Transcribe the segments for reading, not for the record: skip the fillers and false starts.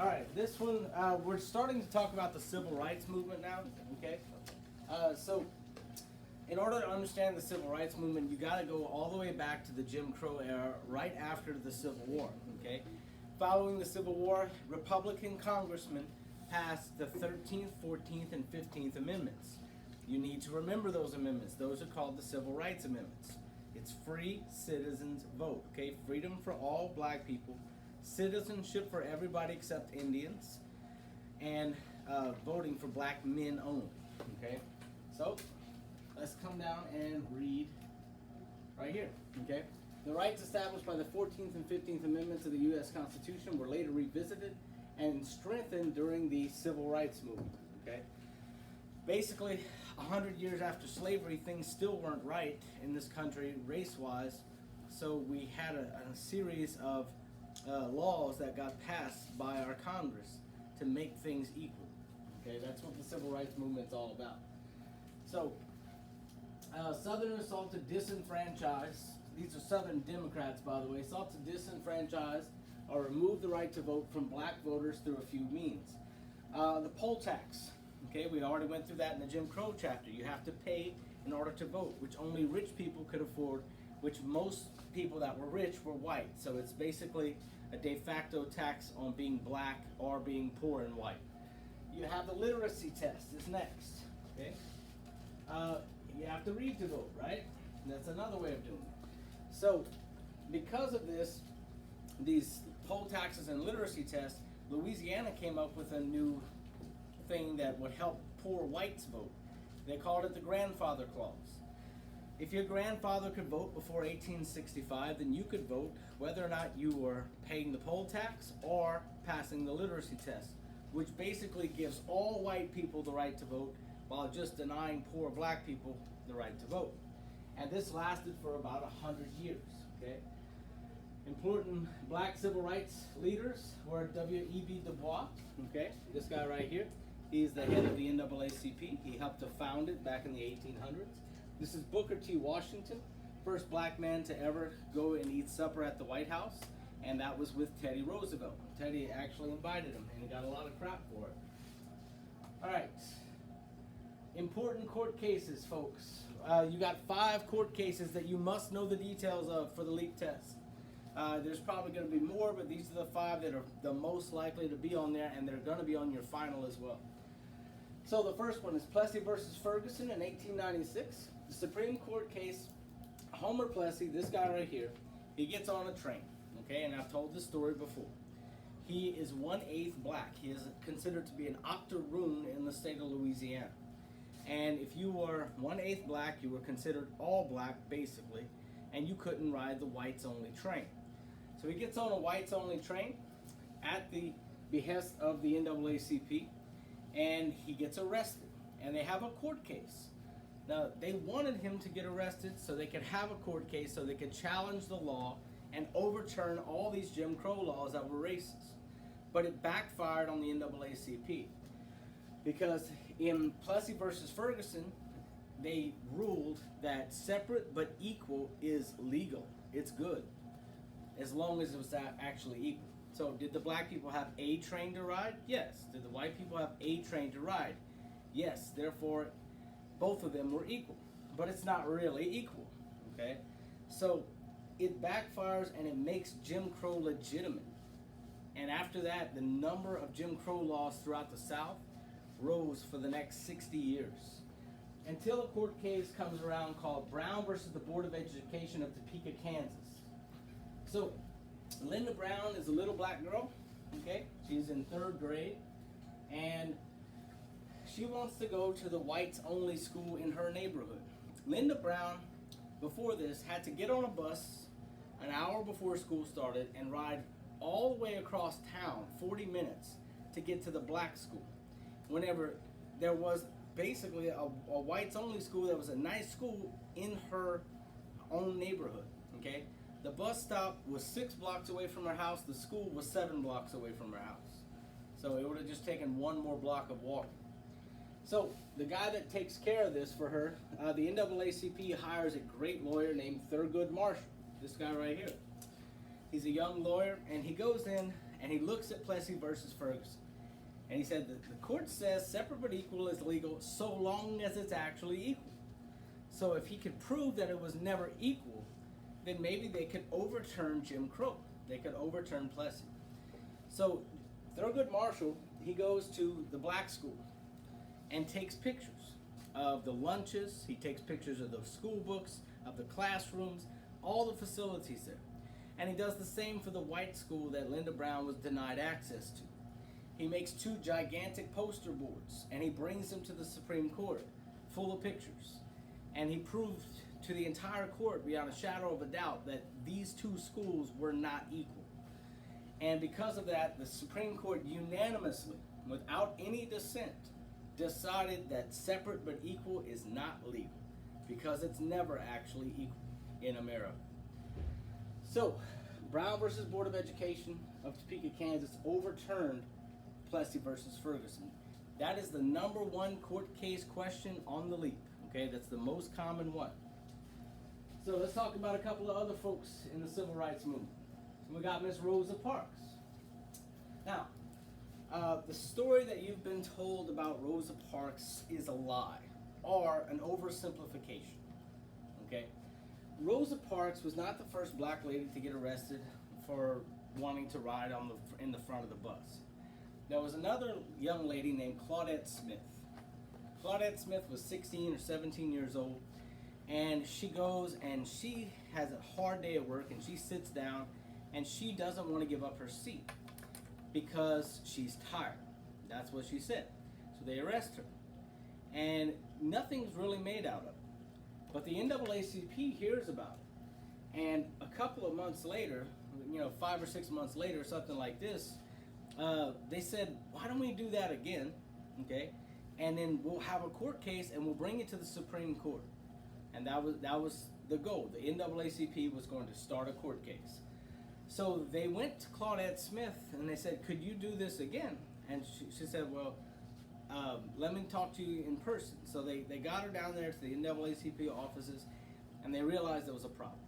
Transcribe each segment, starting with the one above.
All right, this one, we're starting to talk about the civil rights movement now, okay? So, in order to understand the civil rights movement, you got to go all the way back to the Jim Crow era, right after the Civil War, okay? Following the Civil War, Republican congressmen passed the 13th, 14th, and 15th Amendments. You need to remember those amendments. Those are called the Civil Rights Amendments. It's free citizens vote, okay? Freedom for all black people, citizenship for everybody except Indians, and voting for black men only, okay? So, let's come down and read right here, okay? The rights established by the 14th and 15th Amendments of the U.S. Constitution were later revisited and strengthened during the Civil Rights Movement, okay? Basically, 100 years after slavery, things still weren't right in this country race-wise, so we had a series of laws that got passed by our Congress to make things equal, okay? That's what the Civil Rights Movement's all about. So, Southerners sought to disenfranchise, these are Southern Democrats, by the way, sought to disenfranchise or remove the right to vote from black voters through a few means. The poll tax, okay, we already went through that in the Jim Crow chapter. You have to pay in order to vote, which only rich people could afford, which most people that were rich were white. So it's basically a de facto tax on being black or being poor and white. You have the literacy test is next, okay? You have to read to vote, right? That's another way of doing it. So, because of this, these poll taxes and literacy tests, Louisiana came up with a new thing that would help poor whites vote. They called it the grandfather clause. If your grandfather could vote before 1865, then you could vote whether or not you were paying the poll tax or passing the literacy test, which basically gives all white people the right to vote while just denying poor black people the right to vote. And this lasted for about 100 years, okay? Important black civil rights leaders were W.E.B. Du Bois, okay? This guy right here. He's the head of the NAACP. He helped to found it back in the 1800s. This is Booker T. Washington, first black man to ever go and eat supper at the White House, and that was with Teddy Roosevelt. Teddy actually invited him, and he got a lot of crap for it. All right. Important court cases, folks. You got 5 court cases that you must know the details of for the LEAP test. There's probably going to be more, but these are the 5 that are the most likely to be on there, and they're going to be on your final as well. So the first one is Plessy versus Ferguson in 1896. The Supreme Court case, Homer Plessy, this guy right here, he gets on a train, okay, and I've told this story before. He is 1/8 black. He is considered to be an octoroon in the state of Louisiana. And if you were 1/8 black, you were considered all black, basically, and you couldn't ride the whites-only train. So he gets on a whites-only train at the behest of the NAACP, and he gets arrested. And they have a court case. Now, they wanted him to get arrested so they could have a court case so they could challenge the law and overturn all these Jim Crow laws that were racist. But it backfired on the NAACP. Because in Plessy versus Ferguson, they ruled that separate but equal is legal. It's good, as long as it was actually equal. So did the black people have a train to ride? Yes. Did the white people have a train to ride? Yes. Therefore, both of them were equal. But it's not really equal, okay? So it backfires and it makes Jim Crow legitimate. And after that, the number of Jim Crow laws throughout the South rose for the next 60 years. Until a court case comes around called Brown versus the Board of Education of Topeka, Kansas. So, Linda Brown is a little black girl, okay? She's in 3rd grade, and she wants to go to the whites-only school in her neighborhood. Linda Brown, before this, had to get on a bus an hour before school started and ride all the way across town, 40 minutes, to get to the black school. Whenever there was basically a whites-only school that was a nice school in her own neighborhood, okay? The bus stop was 6 blocks away from her house. The school was 7 blocks away from her house. So it would have just taken 1 more block of walking. So the guy that takes care of this for her, the NAACP hires a great lawyer named Thurgood Marshall, this guy right here. He's a young lawyer, and he goes in and he looks at Plessy versus Ferguson. And he said that the court says separate but equal is legal so long as it's actually equal. So if he could prove that it was never equal, then maybe they could overturn Jim Crow. They could overturn Plessy. So Thurgood Marshall, he goes to the black school and takes pictures of the lunches. He takes pictures of the school books, of the classrooms, all the facilities there. And he does the same for the white school that Linda Brown was denied access to. He makes 2 gigantic poster boards, and he brings them to the Supreme Court full of pictures. And he proved to the entire court beyond a shadow of a doubt that these 2 schools were not equal. And because of that, the Supreme Court unanimously, without any dissent, decided that separate but equal is not legal, because it's never actually equal in America. So, Brown versus Board of Education of Topeka, Kansas overturned Plessy versus Ferguson. That is the #1 court case question on the leap. Okay, that's the most common one. So let's talk about a couple of other folks in the civil rights movement. We got Miss Rosa Parks. Now, the story that you've been told about Rosa Parks is a lie or an oversimplification. Okay, Rosa Parks was not the first black lady to get arrested for wanting to ride in the front of the bus. There was another young lady named Claudette Smith. Claudette Smith was 16 or 17 years old, and she goes and she has a hard day at work, and she sits down and she doesn't want to give up her seat because she's tired. That's what she said. So they arrest her, and nothing's really made out of it. But the NAACP hears about it, and a couple of months later, 5 or 6 months later, something like this, they said, why don't we do that again, okay? And then we'll have a court case and we'll bring it to the Supreme Court. And that was the goal. The NAACP was going to start a court case. So they went to Claudette Smith and they said, could you do this again? And she said, well, let me talk to you in person. So they got her down there to the NAACP offices, and they realized there was a problem.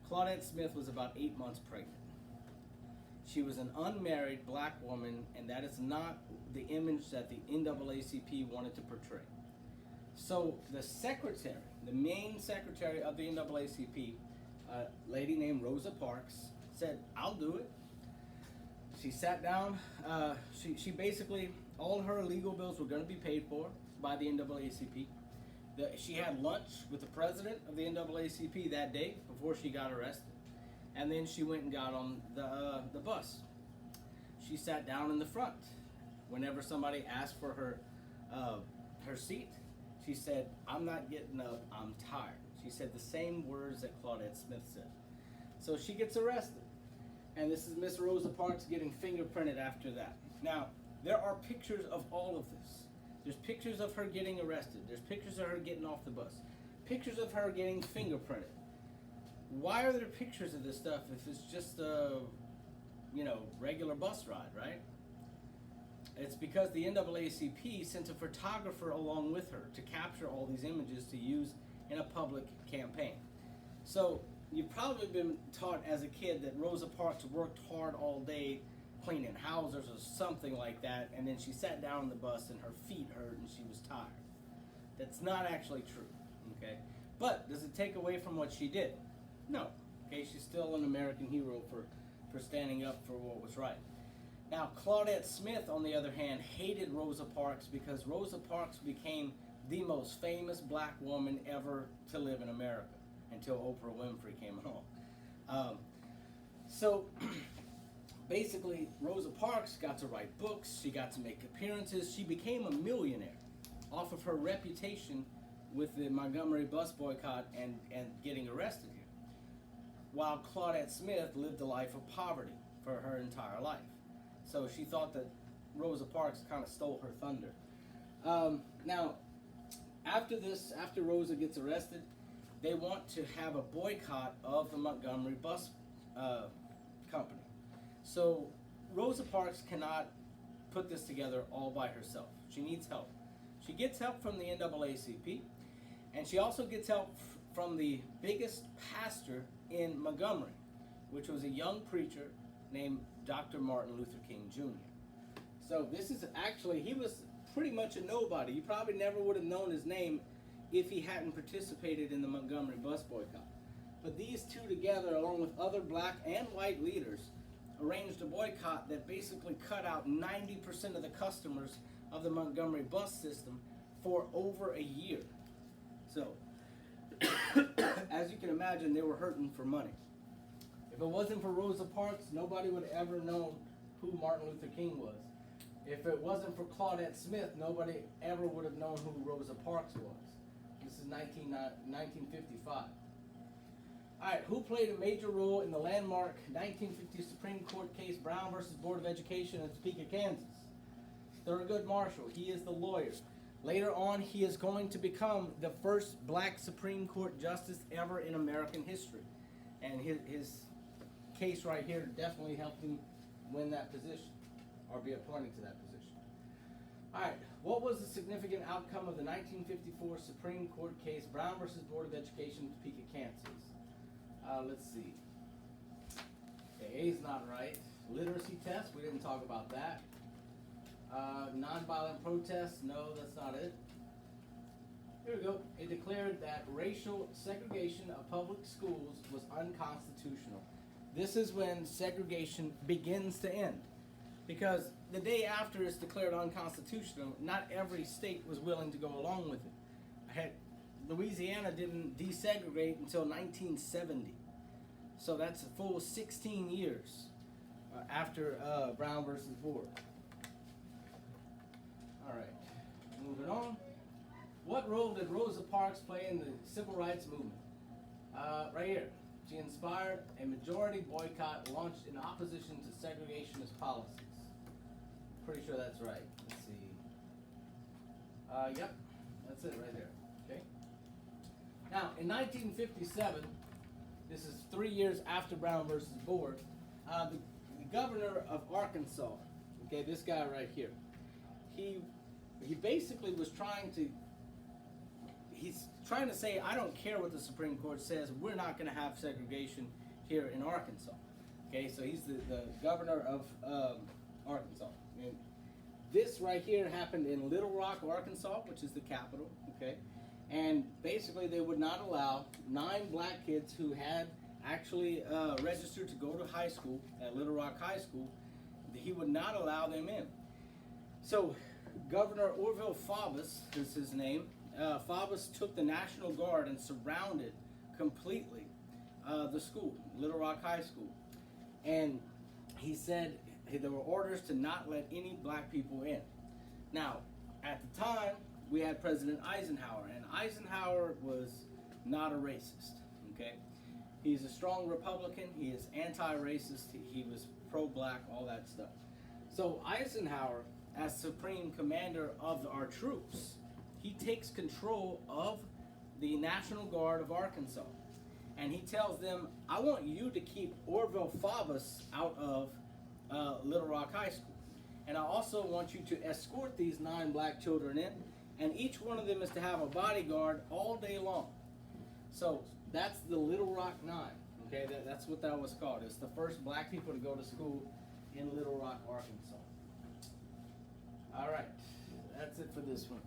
Claudette Smith was about 8 months pregnant. She was an unmarried black woman, and that is not the image that the NAACP wanted to portray. So the secretary, the main secretary of the NAACP, a lady named Rosa Parks, said, I'll do it. She sat down. She basically, all her legal bills were going to be paid for by the NAACP. She had lunch with the president of the NAACP that day before she got arrested. And then she went and got on the bus. She sat down in the front. Whenever somebody asked for her seat, she said, I'm not getting up, I'm tired. She said the same words that Claudette Smith said. So she gets arrested. And this is Miss Rosa Parks getting fingerprinted after that. Now, there are pictures of all of this. There's pictures of her getting arrested. There's pictures of her getting off the bus. Pictures of her getting fingerprinted. Why are there pictures of this stuff if it's just a, regular bus ride, right? It's because the NAACP sent a photographer along with her to capture all these images to use in a public campaign. So you've probably been taught as a kid that Rosa Parks worked hard all day cleaning houses or something like that, and then she sat down on the bus and her feet hurt and she was tired. That's not actually true, okay? But does it take away from what she did? No. Okay, she's still an American hero for standing up for what was right. Now, Claudette Smith, on the other hand, hated Rosa Parks because Rosa Parks became the most famous black woman ever to live in America until Oprah Winfrey came along. So basically, Rosa Parks got to write books, she got to make appearances, she became a millionaire off of her reputation with the Montgomery bus boycott and getting arrested here, while Claudette Smith lived a life of poverty for her entire life. So she thought that Rosa Parks kind of stole her thunder. Now, after Rosa gets arrested, they want to have a boycott of the Montgomery bus company. So Rosa Parks cannot put this together all by herself. She needs help. She gets help from the NAACP, and she also gets help from the biggest pastor in Montgomery, which was a young preacher named Dr. Martin Luther King Jr. So this is actually, he was pretty much a nobody. You probably never would have known his name if he hadn't participated in the Montgomery bus boycott. But these two together, along with other black and white leaders, arranged a boycott that basically cut out 90% of the customers of the Montgomery bus system for over a year. So, as you can imagine, they were hurting for money. If it wasn't for Rosa Parks, nobody would have ever known who Martin Luther King was. If it wasn't for Claudette Smith, nobody ever would have known who Rosa Parks was. This is 1955. Alright, who played a major role in the landmark 1950 Supreme Court case Brown versus Board of Education in Topeka, Kansas? Thurgood Marshall. He is the lawyer. Later on, he is going to become the first black Supreme Court justice ever in American history. And his case right here definitely helped him win that position, or be appointed to that position. Alright, what was the significant outcome of the 1954 Supreme Court case Brown versus Board of Education, Topeka, Kansas? Let's see. Okay, A's not right. Literacy test, we didn't talk about that. Nonviolent protests, no, that's not it. Here we go. It declared that racial segregation of public schools was unconstitutional. This is when segregation begins to end. Because the day after it's declared unconstitutional, not every state was willing to go along with it. Heck, Louisiana didn't desegregate until 1970. So that's a full 16 years after Brown versus Board. Alright, moving on. What role did Rosa Parks play in the civil rights movement? Right here. She inspired a majority boycott launched in opposition to segregationist policies. Pretty sure that's right. Let's see. Yep, that's it right there. Okay. Now, in 1957, this is 3 years after Brown versus Board, the governor of Arkansas, okay, this guy right here, he basically was he's trying to say, I don't care what the Supreme Court says, we're not going to have segregation here in Arkansas. Okay, so he's the governor of Arkansas. And this right here happened in Little Rock, Arkansas, which is the capital, okay? And basically they would not allow 9 black kids who had actually registered to go to high school, at Little Rock High School, he would not allow them in. So Governor Orville Faubus is his name. Faubus took the National Guard and surrounded completely the school, Little Rock High School. And he said there were orders to not let any black people in. Now, at the time, we had President Eisenhower, and Eisenhower was not a racist, okay? He's a strong Republican, he is anti-racist, he was pro-black, all that stuff. So Eisenhower, as Supreme Commander of our troops, he takes control of the National Guard of Arkansas. And he tells them, I want you to keep Orville Faubus out of Little Rock High School. And I also want you to escort these 9 black children in, and each one of them is to have a bodyguard all day long. So that's the Little Rock 9, okay? That's what that was called. It's the first black people to go to school in Little Rock, Arkansas. All right, that's it for this one.